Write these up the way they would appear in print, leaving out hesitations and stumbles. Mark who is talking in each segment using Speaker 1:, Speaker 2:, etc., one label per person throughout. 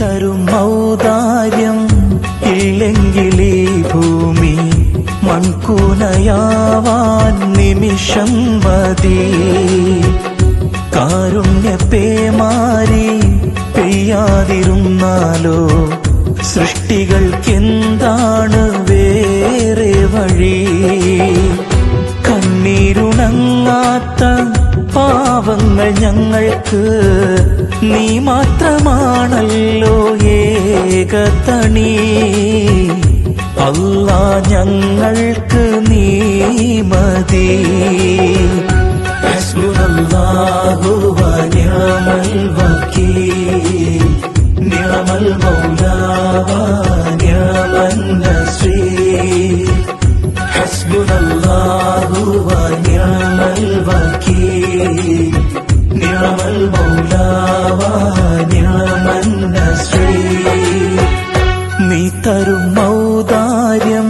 Speaker 1: തരും ഔദാര്യം ഇല്ലെങ്കിലീ ഭൂമി മൺകൂനയാവാൻ നിമിഷം മതി. കാരുണ്യപ്പേമാരി പെയ്യാതിരുന്നാലോ സൃഷ്ടികൾക്കെന്താണ് വേറെ വഴി? കണ്ണീരുണങ്ങാത്ത പാവങ്ങൾ ഞങ്ങൾക്ക് നീ മാത്രമാണല്ലോ ഏകതണി. അല്ലാ ഞങ്ങൾക്ക് നീ മതി. ഹസ്ബുനല്ലാഹു വ നിഅമൽ വകീൽ നിഅമൽ മൗലാ വ നിഅമൻ നസീർ. ഹസ്ബുനല്ലാഹു വ നിഅമൽ വകീൽ നിഅമൽ മൗലാ വ നിഅമൻ നസീർ. നീ തരും ഔദാര്യം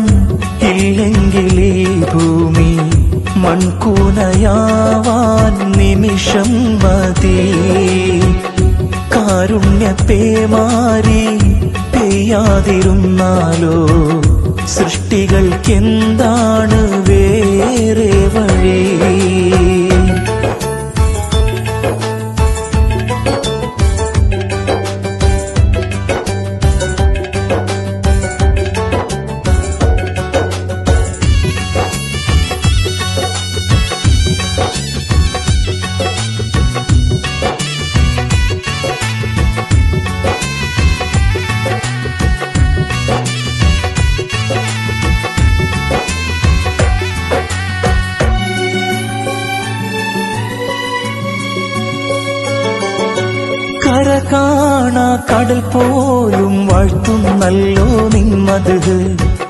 Speaker 1: ഇല്ലെങ്കിലീ ഭൂമി മൺകൂനയാവാൻ നിമിഷം മതി. കാരുണ്യപ്പേമാരി പെയ്യാതിരുന്നാലോ സൃഷ്ടികൾക്കെന്താണ് വേറെ വഴി? കര കാണാ കടൽ പോലും വാഴ്ത്തുന്നല്ലോ നിന്മത്.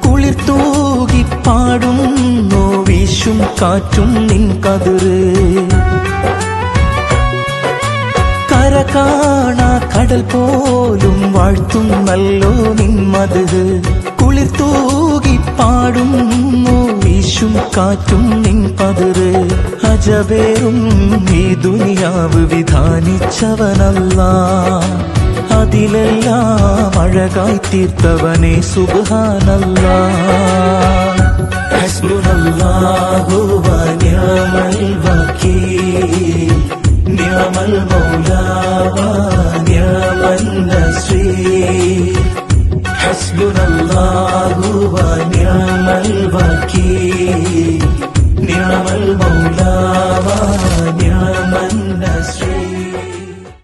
Speaker 1: കുളിർ തൂകി പാടുന്നു വീശും കാറ്റും നിൻ കതിര്. കര കാണാ കടൽ പോലും വാഴ്ത്തുന്നല്ലോ നിന്മത്. കുളിർ തൂകി പാടുന്നു വീശും കാറ്റും നിൻ പതിര്. അജബേറും ഈ ദുനിയാവ് വിധാനിച്ചവനല്ലാ, അതിലെല്ലാം അഴകായി തീർത്തവനെ സുബ്ഹാനല്ലാ. ഹസ്ബുനല്ലാഹു വ നിഅമൽ വകീൽ നിഅമൽ മൗലാ വ നിഅമൻ നസീർ. ഹസ്ബുനല്ലാഹു വ നിഅമൽ വകീൽ നിഅമൽ മൗലാ വ നിഅമൻ